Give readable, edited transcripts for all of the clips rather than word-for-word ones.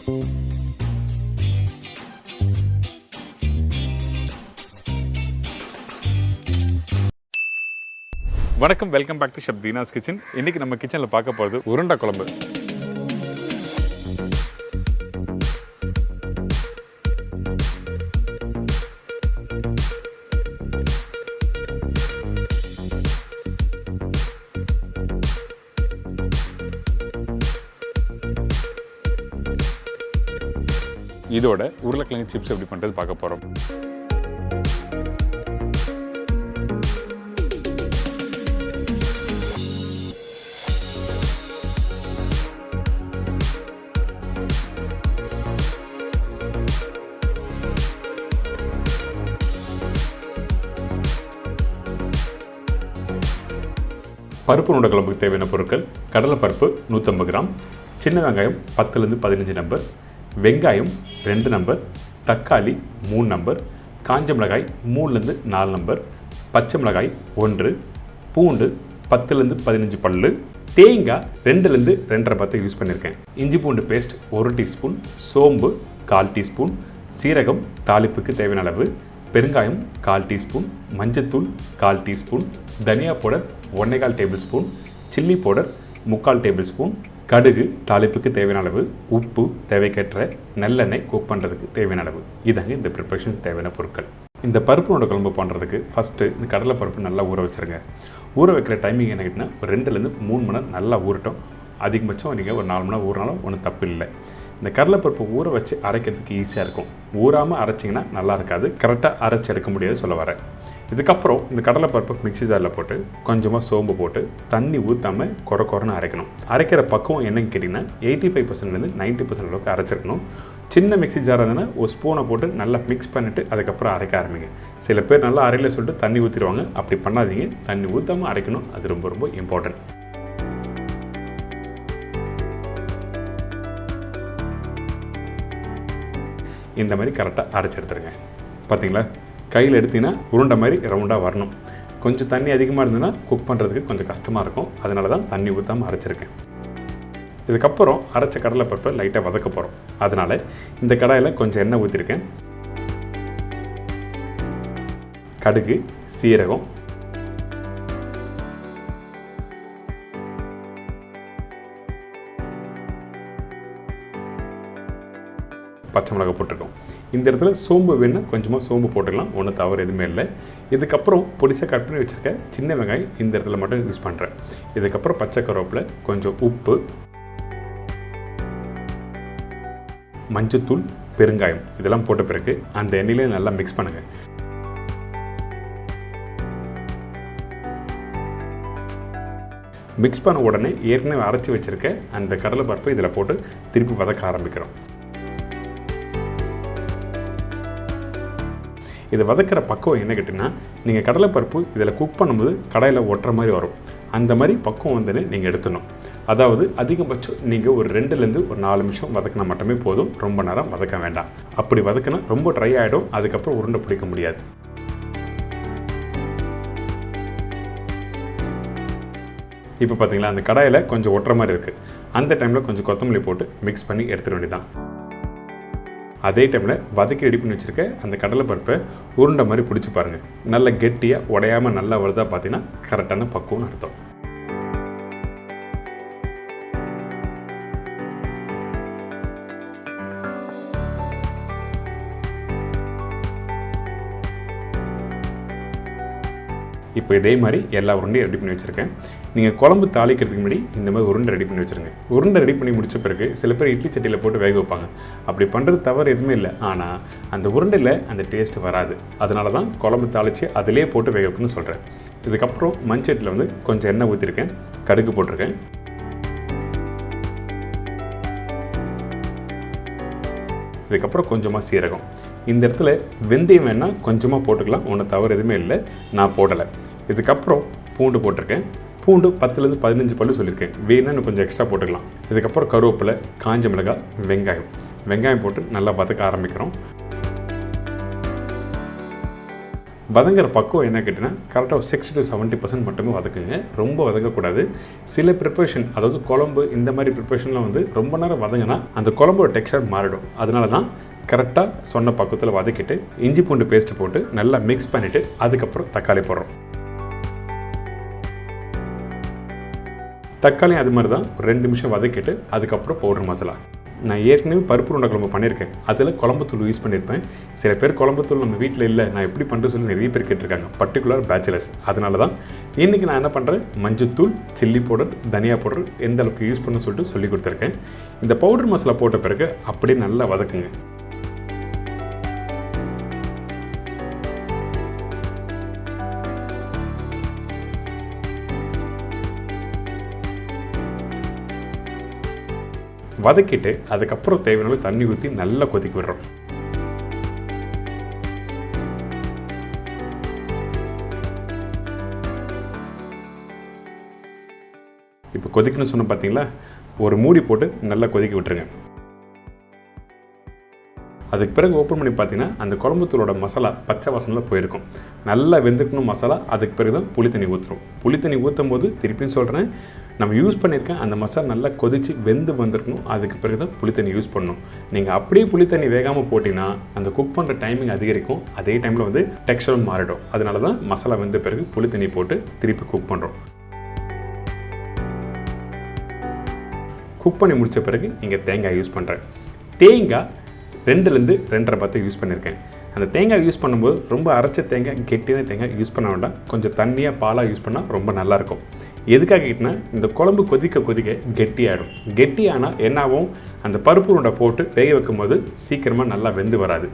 வணக்கம், welcome back to chef Deena's kitchen. இன்றைக்கி நம்ம கிச்சனில் பார்க்க போகிறது உருண்டை குழம்பு. இதோட உருளைக்கிழங்கு சிப்ஸ் எப்படி பண்ணுறது பார்க்க போகிறோம். பருப்பு உருண்டை குழம்புக்கு தேவையான பொருட்கள்: கடலைப்பருப்பு 150 கிராம், சின்ன வெங்காயம் 10லேருந்து 15 நம்பர், வெங்காயம் 2 நம்பர், தக்காளி 3 நம்பர், காஞ்ச மிளகாய் 3லேருந்து 4 நம்பர், பச்சை மிளகாய் 1, பூண்டு 10லேருந்து 15 பல்லு, தேங்காய் 2லேருந்து 2.5 பத்தை யூஸ் பண்ணியிருக்கேன், இஞ்சி பூண்டு பேஸ்ட் 1 டீஸ்பூன், சோம்பு 1/4 டீஸ்பூன், சீரகம் தாளிப்புக்கு தேவையான அளவு, பெருங்காயம் 1/4 டீஸ்பூன், மஞ்சத்தூள் 1/4 டீஸ்பூன், தனியா powder 1.25 table spoon, chilli powder 3/4 table spoon, கடுகு தாளிப்புக்கு தேவையான அளவு, உப்பு தேவைக்கேற்ற, நல்லெண்ணெய் குக் பண்ணுறதுக்கு தேவையான அளவு. இதாங்க இந்த ப்ரிப்பரேஷனுக்கு தேவையான பொருட்கள். இந்த பருப்பு உருண்டை குழம்பு பண்ணுறதுக்கு ஃபஸ்ட்டு இந்த கடலை பருப்பு நல்லா ஊற வச்சுருங்க. ஊற வைக்கிற டைமிங் என்ன கேட்டிங்கன்னா, ஒரு 2லேருந்து 3 மணி நேரம் நல்லா ஊறட்டும். அதிகபட்சம் நீங்கள் ஒரு 4 மணி நேரம் ஊறினாலும் ஒன்றும் தப்பு இல்லை. இந்த கடலைப்பருப்பு ஊற வச்சு அரைக்கிறதுக்கு ஈஸியாக இருக்கும். ஊறாமல் அரைச்சிங்கன்னா நல்லா இருக்காது, கரெக்டாக அரைச்சி எடுக்க முடியாது சொல்ல வரேன். இதுக்கப்புறம் இந்த கடலைப்பருப்பு மிக்ஸி ஜாரில் போட்டு கொஞ்சமாக சோம்பு போட்டு தண்ணி ஊற்றாமல் குறைன்னு அரைக்கணும். அரைக்கிற பக்குவம் என்னன்னு கேட்டிங்கன்னா, 85%லேருந்து 90% அளவுக்கு அரைச்சிருக்கணும். சின்ன மிக்ஸி ஜார் இருந்ததுன்னா ஒரு ஸ்பூனை போட்டு நல்லா மிக்ஸ் பண்ணிவிட்டு அதுக்கப்புறம் அரைக்க ஆரம்பிங்க. சில பேர் நல்லா அரையில் சொல்லிட்டு தண்ணி ஊற்றிடுவாங்க. அப்படி பண்ணாதீங்க, தண்ணி ஊற்றாமல் அரைக்கணும். அது ரொம்ப ரொம்ப இம்பார்ட்டன்ட். இந்த மாதிரி கரெக்டாக அரைச்சி எடுத்துருங்க. பார்த்தீங்களா, கையில் எடுத்திங்கன்னா உருண்டை மாதிரி ரவுண்டாக வரணும். கொஞ்சம் தண்ணி அதிகமாக இருந்ததுன்னா குக் பண்ணுறதுக்கு கொஞ்சம் கஷ்டமாக இருக்கும். அதனால தான் தண்ணி ஊற்றாமல் அரைச்சிருக்கேன். இதுக்கப்புறம் அரைச்ச கடலைப்பருப்பை லைட்டாக வதக்க போகிறோம். அதனால் இந்த கடாயில் கொஞ்சம் எண்ணெய் ஊற்றிருக்கேன். கடுகு, சீரகம், பச்சை மிளகாய் போட்டிருக்கோம். இந்த இடத்துல சோம்பு வேணுன்னா கொஞ்சமாக சோம்பு போட்டுக்கலாம், ஒன்றும் தவறு எதுவுமே இல்லை. இதுக்கப்புறம் பொடிசாக கட் பண்ணி வச்சுருக்க சின்ன வெங்காயம் இந்த இடத்துல மட்டும் யூஸ் பண்ணுறேன். இதுக்கப்புறம் பச்சை கருவேப்பிலை, கொஞ்சம் உப்பு, மஞ்சத்தூள், பெருங்காயம் இதெல்லாம் போட்ட பிறகு அந்த எண்ணெயிலே நல்லா மிக்ஸ் பண்ணுங்கள். மிக்ஸ் பண்ண உடனே ஏற்கனவே அரைச்சி வச்சுருக்க அந்த கடலைப்பருப்பை இதில் போட்டு திருப்பி வதக்க ஆரம்பிக்கிறோம். இதை வதக்கிற பக்குவம் என்ன கேட்டிங்கன்னா, நீங்கள் கடலைப்பருப்பு இதில் குக் பண்ணும்போது கடாயில் ஒட்டுற மாதிரி வரும். அந்த மாதிரி பக்குவம் வந்து நீங்கள் எடுத்துடணும். அதாவது அதிகபட்சம் நீங்கள் ஒரு 2லேருந்து 4 நிமிஷம் வதக்கினா மட்டுமே போதும். ரொம்ப நேரம் வதக்க வேண்டாம். அப்படி வதக்கினா ரொம்ப ட்ரை ஆகிடும். அதுக்கப்புறம் உருண்டை பிடிக்க முடியாது. இப்போ பார்த்தீங்களா, அந்த கடாயில் கொஞ்சம் ஒட்டுற மாதிரி இருக்குது. அந்த டைமில் கொஞ்சம் கொத்தமல்லி போட்டு மிக்ஸ் பண்ணி எடுத்துட வேண்டியதான். அதே டைமில் வதக்கி ரெடி பண்ணி வச்சுருக்க அந்த கடலைப்பருப்பை உருண்டை மாதிரி பிடிச்சி பாருங்கள். நல்லா கெட்டியாக உடையாமல் நல்லா வருதா பார்த்தீங்கன்னா கரெக்டான பக்குவம்னு அர்த்தம். இப்போ இதே மாதிரி எல்லா உருண்டையும் ரெடி பண்ணி வச்சுருக்கேன். நீங்கள் குழம்பு தாளிக்கிறதுக்கு முன்னாடி இந்த மாதிரி உருண்டை ரெடி பண்ணி வச்சுருங்க. உருண்டை ரெடி பண்ணி முடித்த பிறகு சில பேர் இட்லி சட்டியில் போட்டு வேக வைப்பாங்க. அப்படி பண்ணுறது தவறு எதுவுமே இல்லை. ஆனால் அந்த உருண்டையில் அந்த டேஸ்ட் வராது. அதனால தான் குழம்பு தாளித்து அதிலே போட்டு வேக வைக்கணும்னு சொல்கிறேன். இதுக்கப்புறம் மண்சட்டியில் வந்து கொஞ்சம் எண்ணெய் ஊற்றிருக்கேன், கடுகு போட்டிருக்கேன், இதுக்கப்புறம் கொஞ்சமாக சீரகம். இந்த இடத்துல வெந்தயம் வேணால் கொஞ்சமாக போட்டுக்கலாம், ஒன்றும் தவறு எதுவுமே இல்லை. நான் போடலை. இதுக்கப்புறம் பூண்டு போட்டிருக்கேன். பூண்டு 10லேருந்து 15 பல்லு சொல்லியிருக்கேன். வேணும்னு கொஞ்சம் எக்ஸ்ட்ரா போட்டுக்கலாம். இதுக்கப்புறம் கருவேப்பிலை, காஞ்ச மிளகாய், வெங்காயம் போட்டு நல்லா வதக்க ஆரம்பிக்கிறோம். வதங்குற பக்கம் என்ன கேட்டிங்கன்னா கரெக்டாக 60 to 70% மட்டுமே வதக்குங்க, ரொம்ப வதங்கக்கூடாது. சில ப்ரிப்பரேஷன், அதாவது குழம்பு இந்த மாதிரி ப்ரிப்பரேஷன்லாம் வந்து ரொம்ப நேரம் வதங்கினா அந்த குழம்போட டெக்ஸ்சர் மாறிடும். அதனால தான் கரெக்டாக சொன்ன பக்கத்தில் வதக்கிட்டு இஞ்சி பூண்டு பேஸ்ட்டு போட்டு நல்லா மிக்ஸ் பண்ணிவிட்டு அதுக்கப்புறம் தக்காளி போடுறோம். தக்காளி அது மாதிரி தான் 2 நிமிஷம் வதக்கிட்டு அதுக்கப்புறம் பவுடர் மசாலா. நான் ஏற்கனவே பருப்பு உருண்டை குழம்பு பண்ணியிருக்கேன், அதில் குழம்புத்தூள் யூஸ் பண்ணியிருப்பேன். சில பேர் குழம்புத்தூள் நம்ம வீட்டில் இல்லை, நான் எப்படி பண்ணுறது சொல்லி நிறைய பேர் கேட்டிருக்காங்க, பர்டிகுலர் பேச்சுலர்ஸ். அதனால தான் இன்றைக்கி நான் என்ன பண்ணுறேன், மஞ்சத்தூள், சில்லி பவுடர், தனியா பவுடர் எந்த அளவுக்கு யூஸ் பண்ணணும்னு சொல்லிட்டு சொல்லி கொடுத்துருக்கேன். இந்த பவுடர் மசாலா போட்ட பிறகு அப்படியே நல்லா வதக்குங்க. வதக்கிட்டு அதுக்கப்புறம் தேவையான தண்ணி ஊற்றி நல்லா கொதிக்க விடுறோம். இப்போ கொதிக்கணும்னு சொன்ன பார்த்தீங்களா, ஒரு மூடி போட்டு நல்லா கொதிக்க விட்டுருங்க. அதுக்கு பிறகு ஓப்பன் பண்ணி பார்த்தீங்கன்னா அந்த குழம்புத்தூளோட மசாலா பச்சை வாசனில் போயிருக்கும். நல்லா வெந்துக்கணும் மசாலா. அதுக்கு பிறகு தான் புளி தண்ணி ஊற்றுறோம். புளி தண்ணி ஊற்றும் போது திருப்பியும் சொல்கிறேன், நம்ம யூஸ் பண்ணியிருக்கேன் அந்த மசாலா நல்லா கொதித்து வெந்து வந்திருக்கணும். அதுக்கு பிறகு தான் புளி தண்ணி யூஸ் பண்ணணும். நீங்கள் அப்படியே புளி தண்ணி வேகாமல் போட்டிங்கன்னா அந்த குக் பண்ணுற டைமிங் அதிகரிக்கும், அதே டைமில் வந்து டெக்ஸ்சரும் மாறிடும். அதனால தான் மசாலா வெந்த பிறகு புளி தண்ணி போட்டு திருப்பி குக் பண்ணுறோம். குக் பண்ணி முடித்த பிறகு இங்கே தேங்காய் யூஸ் பண்ணுறேன். தேங்காய் 2லேருந்து 2.5 பத்து யூஸ் பண்ணியிருக்கேன். அந்த தேங்காய் யூஸ் பண்ணும்போது ரொம்ப அரைச்ச தேங்காய், கெட்டியான தேங்காய் யூஸ் பண்ண வேண்டாம். கொஞ்சம் தண்ணியாக பாலாக யூஸ் பண்ணால் ரொம்ப நல்லாயிருக்கும். எதுக்காக கேட்டினா, இந்த குழம்பு கொதிக்க கொதிக்க கெட்டியாகிடும். கெட்டியானால் என்னாகும், அந்த பருப்பு உருண்டை போட்டு வேக வைக்கும் போது சீக்கிரமாக நல்லா வெந்து வராது.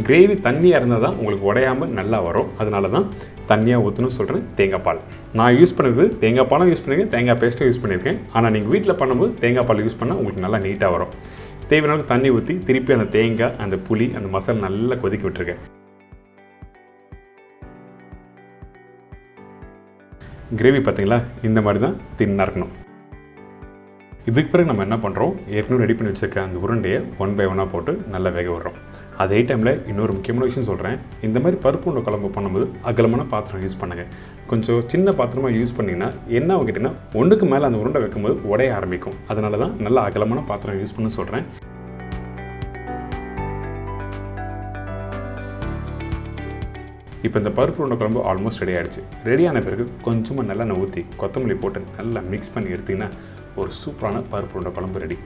கிரேவி தண்ணியாக இருந்தால் தான் உங்களுக்கு உடையாமல் நல்லா வரும். அதனால தான் தண்ணியாக ஊற்றணும்னு சொல்கிறேன். தேங்காய் பால் நான் யூஸ் பண்ணுறது, தேங்காய் பாலும் யூஸ் பண்ணியிருக்கேன், தேங்காய் பேஸ்ட்டும் யூஸ் பண்ணியிருக்கேன். ஆனால் நீங்கள் வீட்டில் பண்ணும்போது தேங்காய் பால் யூஸ் பண்ணால் உங்களுக்கு நல்லா நீட்டாக வரும். தேவையான தண்ணி ஊற்றி திருப்பி அந்த தேங்காய், அந்த புளி, அந்த மசாலா நல்லா கொதிக்க விட்டுருக்கேன். கிரேவி பார்த்தீங்களா, இந்த மாதிரி தான் தின்னாக இருக்கணும். இதுக்கு பிறகு நம்ம என்ன பண்ணுறோம், ஏற்கனவே ரெடி பண்ணி வச்சுருக்க அந்த உருண்டையை 1 by 1 போட்டு நல்லா வேக விடுறோம். அதே டைமில் இன்னொரு முக்கியமான விஷயம் சொல்கிறேன். இந்த மாதிரி பருப்பு உருண்டை குழம்பு பண்ணும்போது அகலமான பாத்திரம் யூஸ் பண்ணுங்கள். கொஞ்சம் சின்ன பாத்திரமாக யூஸ் பண்ணிங்கன்னா என்ன கேட்டிங்கன்னா, ஒன்றுக்கு மேலே அந்த உருண்டை வைக்கும்போது உடைய ஆரம்பிக்கும். அதனால தான் நல்லா அகலமான பாத்திரம் யூஸ் பண்ணு சொல்கிறேன். இப்போ இந்த பருப்பு உருண்டை குழம்பு ஆல்மோஸ்ட் ரெடி ஆகிடுச்சு. ரெடியான பிறகு கொஞ்சமாக நல்லெண்ணெய் ஊற்றி கொத்தமல்லி போட்டு நல்லா மிக்ஸ் பண்ணி எடுத்திங்கன்னா ஒரு சூப்பரான பருப்பு உருண்டை குழம்பு ரெடி.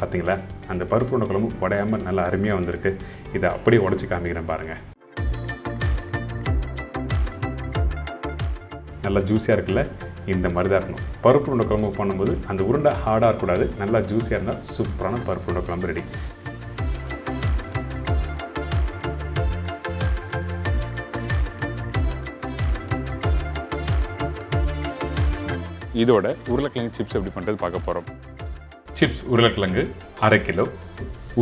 பார்த்தீங்களா, அந்த பருப்பு உருண்டை குழம்பு உடையாமல் நல்லா அருமையாக வந்திருக்கு. இதை அப்படியே உடச்சி காமிக்கிறேன் பாருங்கள். நல்லா ஜூஸியாக இருக்குல்ல, இந்த மாதிரி தான் இருக்கணும். பருப்பு உருண்டை குழம்பு பண்ணும்போது அந்த உருண்டை ஹார்டாக இருக்கக்கூடாது, நல்லா ஜூஸியாக இருந்தால் சூப்பரான பருப்பு உருண்டை குழம்பு ரெடி. இதோட உருளைக்கிழங்கு சிப்ஸ் எப்படி பண்ணுறது பார்க்க போகிறோம். சிப்ஸ் உருளைக்கிழங்கு 1/2 கிலோ,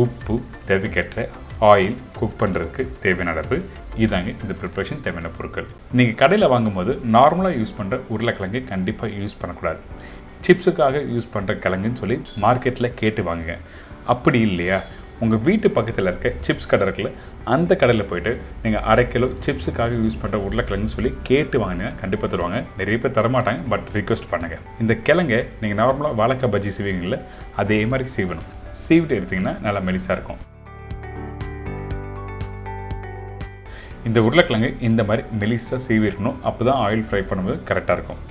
உப்பு தேவைக்கேற்ற, ஆயில், குக் பண்ணுறதுக்கு தேவையான அளவு. இதாங்க இந்த ப்ரிப்ரேஷன் தேவையான பொருட்கள். நீங்கள் கடையில் வாங்கும்போது நார்மலாக யூஸ் பண்ணுற உருளைக்கிழங்கு கண்டிப்பாக யூஸ் பண்ணக்கூடாது. சிப்ஸுக்காக யூஸ் பண்ணுற கிழங்குன்னு சொல்லி மார்க்கெட்டில் கேட்டு வாங்குங்க. அப்படி இல்லையா, உங்கள் வீட்டு பக்கத்தில் இருக்க சிப்ஸ் கடை இருக்குல்ல, அந்த கடையில் போய்ட்டு நீங்கள் 1/2 கிலோ சிப்ஸுக்காக யூஸ் பண்ணுற உருளைக்கிழங்குன்னு சொல்லி கேட்டு வாங்கினா கண்டிப்பாக தருவாங்க. நிறைய பேர் தரமாட்டாங்க, பட் ரிக்வெஸ்ட் பண்ணுங்கள். இந்த கிழங்கை நீங்கள் நார்மலாக வாழைக்காய் பஜ்ஜி செய்வீங்கள்ல, அதே மாதிரி சீவணும். சீவிட்டு எடுத்திங்கன்னா நல்லா மெலிசாக இருக்கும். இந்த உருளைக்கிழங்கு இந்த மாதிரி மெலிசாக சீவி இருக்கணும். அப்போ தான் ஆயில் ஃப்ரை பண்ணும்போது கரெக்டாக இருக்கும்.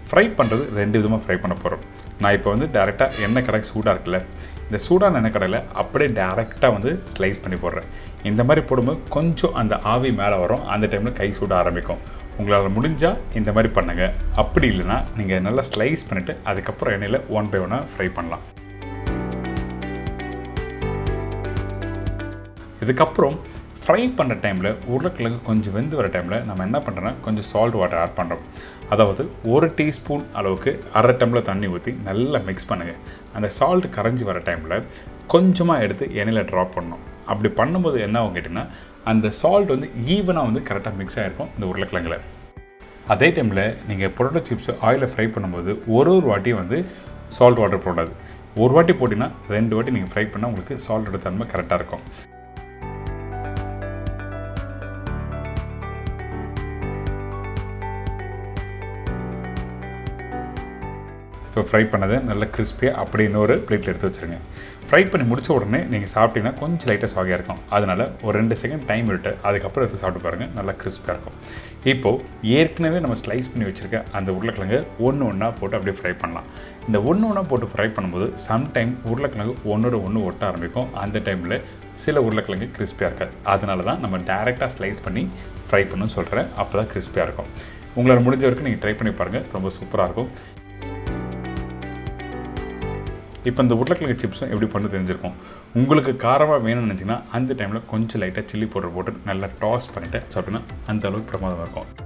ஃப்ரை பண்ணுறது 2 விதமாக ஃப்ரை பண்ண போகிறோம். நான் இப்போ வந்து டேரெக்டாக எண்ணெய் கடை சூடாக இருக்குல்ல, இந்த சூடான எண்ணெய் கடையில் அப்படியே டேரெக்டாக வந்து ஸ்லைஸ் பண்ணி போடுறேன். இந்த மாதிரி போடும்போது கொஞ்சம் அந்த ஆவி மேலே வரும். அந்த டைமில் கை சூட ஆரம்பிக்கும். உங்களால் முடிஞ்சால் இந்த மாதிரி பண்ணுங்கள். அப்படி இல்லைன்னா நீங்கள் நல்லா ஸ்லைஸ் பண்ணிவிட்டு அதுக்கப்புறம் எண்ணெயில் 1 by 1 ஃப்ரை பண்ணலாம். இதுக்கப்புறம் ஃப்ரை பண்ணுற டைமில் உருளைக்கிழங்கு கொஞ்சம் வெந்து வர டைமில் நம்ம என்ன பண்ணுறோன்னா கொஞ்சம் சால்ட் வாட்டர் ஆட் பண்ணுறோம். அதாவது 1 டீஸ்பூன் அளவுக்கு 1/2 டம்ளர் தண்ணி ஊற்றி நல்லா மிக்ஸ் பண்ணுங்கள். அந்த சால்ட் கரைஞ்சி வர டைமில் கொஞ்சமாக எடுத்து எண்ணெயில் ட்ராப் பண்ணணும். அப்படி பண்ணும்போது என்ன ஆகும் கேட்டிங்கன்னா, அந்த சால்ட் வந்து ஈவனாக வந்து கரெக்டாக மிக்ஸ் ஆகிருக்கும் இந்த உருளைக்கிழங்குல. அதே டைமில் நீங்கள் பொட்டேட்டோ சிப்ஸ் ஆயிலில் ஃப்ரை பண்ணும்போது ஒரு வாட்டியும் வந்து சால்ட் வாட்டர் போடாது. ஒரு வாட்டி போட்டிங்கன்னா 2 வாட்டி நீங்கள் ஃப்ரை பண்ணால் உங்களுக்கு சால்ட்டோட தன்மை கரெக்டாக இருக்கும். இப்போ ஃப்ரை பண்ணதை நல்லா கிறிஸ்பியாக அப்படி இன்னொரு பிளேட்டில் எடுத்து வச்சுருங்க. ஃப்ரை பண்ணி முடித்த உடனே நீங்கள் சாப்பிட்டீங்கன்னா கொஞ்சம் லைட்டாக சாகியாக இருக்கும். அதனால் ஒரு 2 செகண்ட் டைம் விட்டு அதுக்கப்புறம் எடுத்து சாப்பிட்டு பாருங்கள், நல்லா கிறிஸ்பியாக இருக்கும். இப்போது ஏற்கனவே நம்ம ஸ்லைஸ் பண்ணி வச்சுருக்க அந்த உருளைக்கிழங்கு ஒன்றா போட்டு அப்படியே ஃப்ரை பண்ணலாம். இந்த ஒன்றா போட்டு ஃப்ரை பண்ணும்போது சம்டைம் உருளைக்கிழங்கு ஒன்றோட ஒன்று ஒட்ட ஆரம்பிக்கும். அந்த டைமில் சில உருளைக்கிழங்கு கிறிஸ்பியாக இருக்காது. அதனால தான் நம்ம டேரெக்டாக ஸ்லைஸ் பண்ணி ஃப்ரை பண்ணணும்னு சொல்கிறேன். அப்போ தான் கிறிஸ்பியாக இருக்கும். உங்களால் முடிஞ்ச வரைக்கும் நீங்கள் ட்ரை பண்ணி பாருங்கள், ரொம்ப சூப்பராக இருக்கும். இப்போ இந்த உருளைக்கிழங்கு சிப்ஸும் எப்படி பண்ண தெரிஞ்சிருக்கும். உங்களுக்கு காரமாக வேணும்னு நினச்சிங்கன்னா அந்த டைமில் கொஞ்சம் லைட்டாக சில்லி பவுடர் போட்டு நல்லா டாஸ் பண்ணிவிட்டு சாப்பிட்டோன்னா அந்த அளவுக்கு பிரமாதமாக இருக்கும்.